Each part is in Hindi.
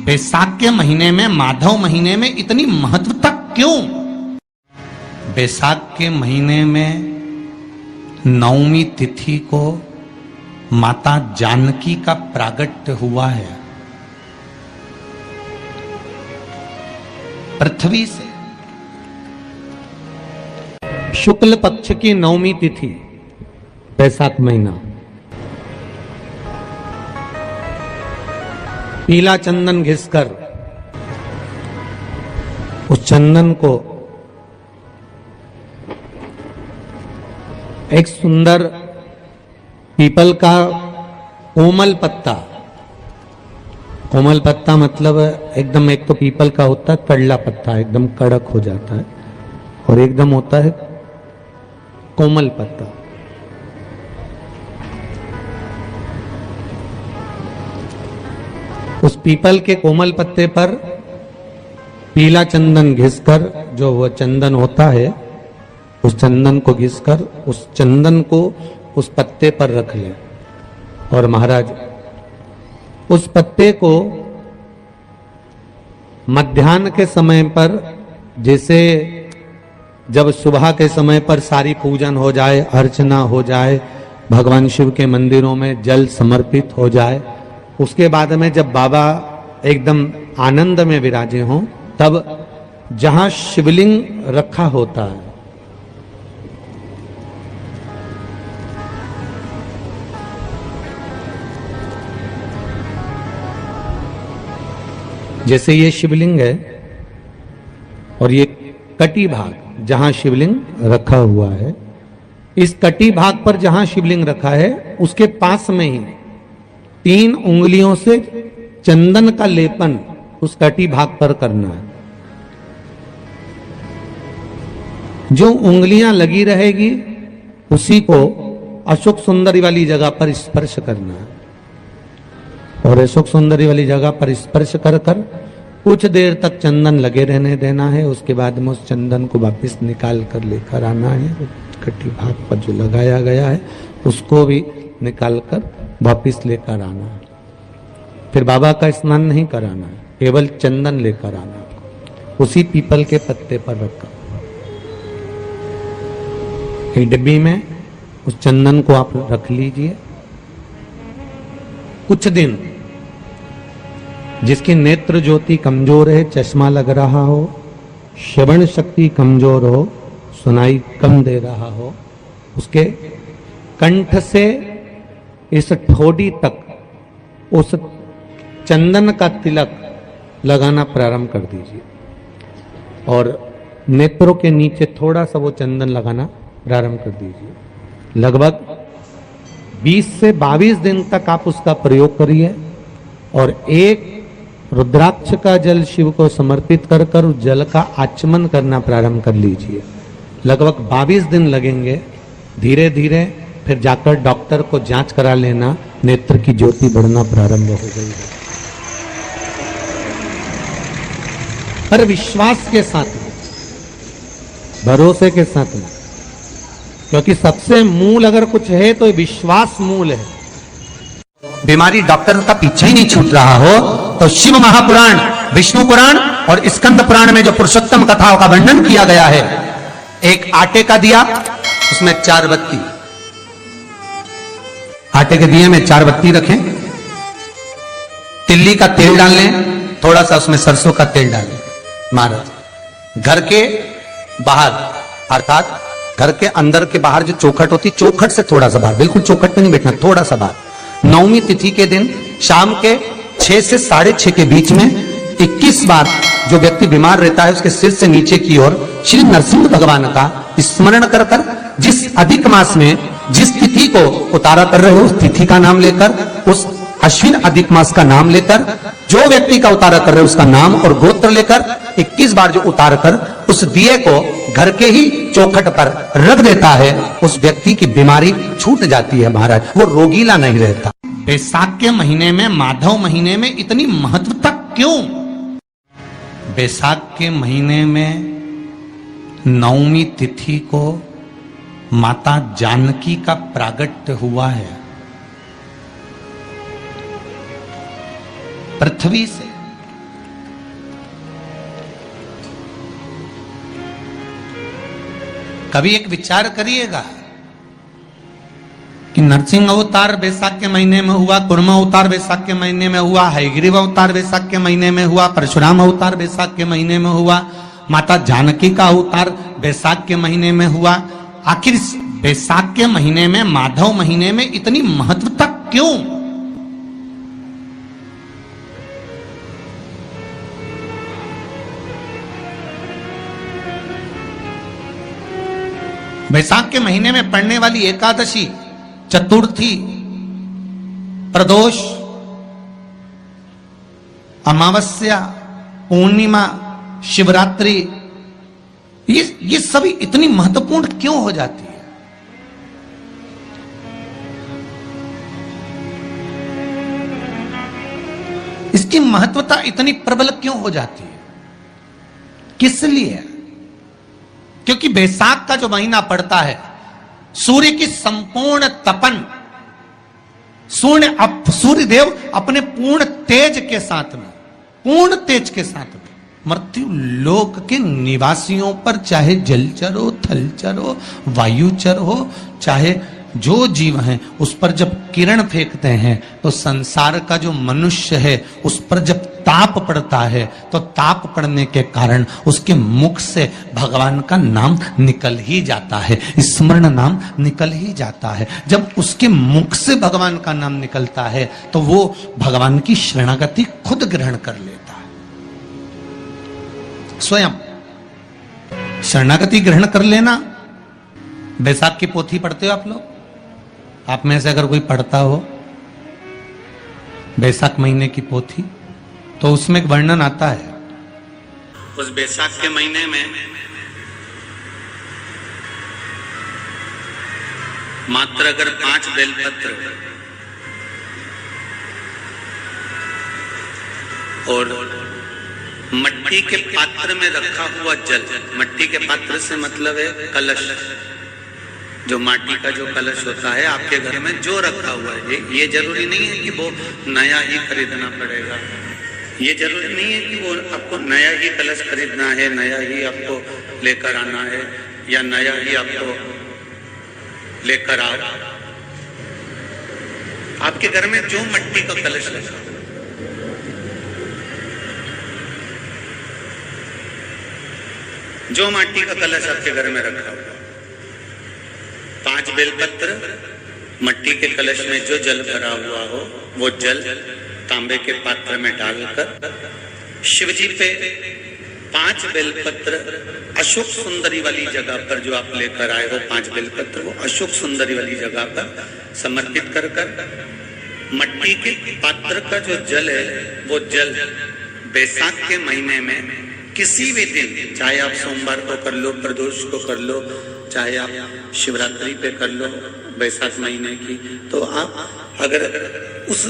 बैसाख के महीने में, माधव महीने में इतनी महत्वता क्यों? बैसाख के महीने में नवमी तिथि को माता जानकी का प्रागट्य हुआ है। पृथ्वी से शुक्ल पक्ष की नवमी तिथि, बैसाख महीना, पीला चंदन घिसकर उस चंदन को एक सुंदर पीपल का कोमल पत्ता, कोमल पत्ता मतलब एकदम, एक तो पीपल का होता है कड़ला पत्ता, एकदम कड़क हो जाता है, और एकदम होता है कोमल पत्ता। उस पीपल के कोमल पत्ते पर पीला चंदन घिसकर, जो वह चंदन होता है, उस चंदन को घिसकर उस चंदन को उस पत्ते पर रख ले। और महाराज उस पत्ते को मध्याह्न के समय पर, जैसे जब सुबह के समय पर सारी पूजन हो जाए, अर्चना हो जाए, भगवान शिव के मंदिरों में जल समर्पित हो जाए, उसके बाद में जब बाबा एकदम आनंद में विराजे हों, तब जहां शिवलिंग रखा होता है, जैसे ये शिवलिंग है और ये कटी भाग जहां शिवलिंग रखा हुआ है, इस कटी भाग पर जहां शिवलिंग रखा है उसके पास में ही 3 उंगलियों से चंदन का लेपन उस कटी भाग पर करना है। जो उंगलियां लगी रहेगी उसी को अशोक सुंदरी वाली जगह पर स्पर्श करना है, और अशोक सुंदरी वाली जगह पर स्पर्श कर कर कुछ देर तक चंदन लगे रहने देना है। उसके बाद में उस चंदन को वापस निकाल कर लेकर आना है। कटी भाग पर जो लगाया गया है उसको भी निकाल कर वापिस लेकर आना है। फिर बाबा का स्नान नहीं कराना है, केवल चंदन लेकर आना है, उसी पीपल के पत्ते पर रखा। एक डिब्बी में उस चंदन को आप रख लीजिए। कुछ दिन जिसकी नेत्र ज्योति कमजोर है, चश्मा लग रहा हो, श्रवण शक्ति कमजोर हो, सुनाई कम दे रहा हो, उसके कंठ से इस ठोडी तक उस चंदन का तिलक लगाना प्रारंभ कर दीजिए, और नेत्रों के नीचे थोड़ा सा वो चंदन लगाना प्रारंभ कर दीजिए। लगभग 20 से 22 दिन तक आप उसका प्रयोग करिए, और एक रुद्राक्ष का जल शिव को समर्पित कर कर उस जल का आचमन करना प्रारंभ कर लीजिए। लगभग 22 दिन लगेंगे। धीरे धीरे फिर जाकर डॉक्टर को जांच करा लेना, नेत्र की ज्योति बढ़ना प्रारंभ हो गई है। पर विश्वास के साथ में, भरोसे के साथ में, क्योंकि सबसे मूल अगर कुछ है तो विश्वास मूल है। बीमारी डॉक्टर का पीछे ही नहीं छूट रहा हो तो शिव महापुराण, विष्णु पुराण और स्कंद पुराण में जो पुरुषोत्तम कथाओं का वर्णन किया गया है, एक आटे का दिया, उसमें 4 बत्ती, आटे के दिए में 4 बत्ती रखें, तिल्ली का तेल डाल लें, थोड़ा सा उसमें सरसों का तेल डालें। महाराज घर के बाहर, अर्थात घर के अंदर के बाहर जो चौखट होती, चौखट से थोड़ा सा बाहर, बिल्कुल चौखट पे नहीं बैठना, थोड़ा सा बाहर, नवमी तिथि के दिन शाम के 6 से 6:30 के बीच में 21 बार जो व्यक्ति बीमार रहता है उसके सिर से नीचे की ओर श्री नरसिंह भगवान का स्मरण कर कर, जिस अधिक मास में जिस तिथि को उतारा कर रहे हो उस तिथि का नाम लेकर, उस अश्विन अधिक मास का नाम लेकर, जो व्यक्ति का उतारा कर रहे हो उसका नाम और गोत्र लेकर 21 बार जो उतार कर उस दिए को घर के ही चौखट पर रख देता है, उस व्यक्ति की बीमारी छूट जाती है महाराज, वो रोगीला नहीं रहता। बैसाख के महीने में, माधव महीने में इतनी महत्वता क्यों? बैसाख के महीने में नवमी तिथि को माता जानकी का प्रागट्य हुआ है। पृथ्वी से कभी एक विचार करिएगा कि नरसिंह अवतार बैसाख के महीने में हुआ, कुर्मा अवतार बैसाख के महीने में हुआ, हयग्रीव अवतार बैसाख के महीने में हुआ, परशुराम अवतार बैसाख के महीने में हुआ, माता जानकी का अवतार बैसाख के महीने में हुआ। आखिर इस बैसाख के महीने में, माधव महीने में इतनी महत्वता क्यों? बैसाख के महीने में पड़ने वाली एकादशी, चतुर्थी, प्रदोष, अमावस्या, पूर्णिमा, शिवरात्रि, ये सभी इतनी महत्वपूर्ण क्यों हो जाती है? इसकी महत्वता इतनी प्रबल क्यों हो जाती है? किस लिए? क्योंकि बैसाख का जो महीना पड़ता है, सूर्य की संपूर्ण तपन, सूर्य देव अपने पूर्ण तेज के साथ में, पूर्ण तेज के साथ में मृत्यु लोक के निवासियों पर, चाहे जलचर हो, थलचर हो, वायुचर हो, चाहे जो जीव हैं, उस पर जब किरण फेंकते हैं तो संसार का जो मनुष्य है उस पर जब ताप पड़ता है तो ताप पड़ने के कारण उसके मुख से भगवान का नाम निकल ही जाता है, स्मरण नाम निकल ही जाता है। जब उसके मुख से भगवान का नाम निकलता है तो वो भगवान की शरणागति खुद ग्रहण कर लेता है, स्वयं शरणागति ग्रहण कर लेना। बैसाख की पोथी पढ़ते हो आप लोग? आप में से अगर कोई पढ़ता हो बैसाख महीने की पोथी, तो उसमें एक वर्णन आता है। उस बैसाख के महीने में मात्र अगर 5 बेलपत्र और मट्टी के पात्र में रखा हुआ जल, मट्टी के पात्र से मतलब है कलश, जो माटी का जो कलश होता है आपके घर में जो रखा हुआ है, ये जरूरी नहीं है कि वो नया ही खरीदना पड़ेगा, ये जरूरी नहीं है कि वो आपको नया ही कलश खरीदना है, नया ही आपको लेकर आना है, या नया ही आपको लेकर आओ। आपके घर में जो मिट्टी का कलश रखा, जो माटी का कलश आपके घर में रखा हुआ, 5 बेलपत्र, मट्टी के कलश में जो जल भरा हुआ हो वो जल तांबे के पात्र में डालकर शिव जी पे 5 बेलपत्र अशोक सुंदरी वाली जगह पर, जो आप लेकर आए हो 5 बेलपत्र, वो अशोक सुंदरी वाली जगह पर समर्पित कर मट्टी के पात्र का जो जल है वो जल बैसाख के महीने में किसी भी दिन, चाहे आप सोमवार को कर लो, प्रदोष को कर लो, चाहे आप शिवरात्रि पे कर लो बैसाख महीने की, तो आप अगर उस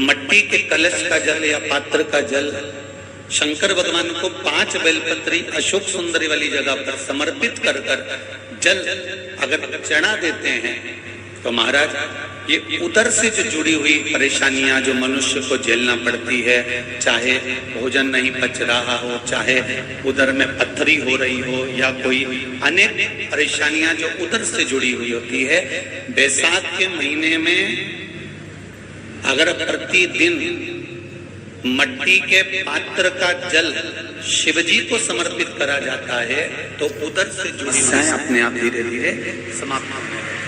मट्टी के कलश का जल या पात्र का जल शंकर भगवान को 5 बेलपत्री अशोक सुंदरी वाली जगह पर समर्पित कर जल अगर चढ़ा देते हैं तो महाराज ये उदर से जो जुड़ी हुई परेशानियां जो मनुष्य को झेलना पड़ती है, चाहे भोजन नहीं पच रहा हो, चाहे उदर में पत्थरी हो रही हो, या कोई अनेक परेशानियां जो उदर से जुड़ी हुई होती है, बैसाख के महीने में अगर प्रतिदिन मट्टी के पात्र का जल शिवजी को समर्पित करा जाता है तो उदर से जुड़ी समस्याएं अपने आप धीरे धीरे समाप्त होने लगती हैं।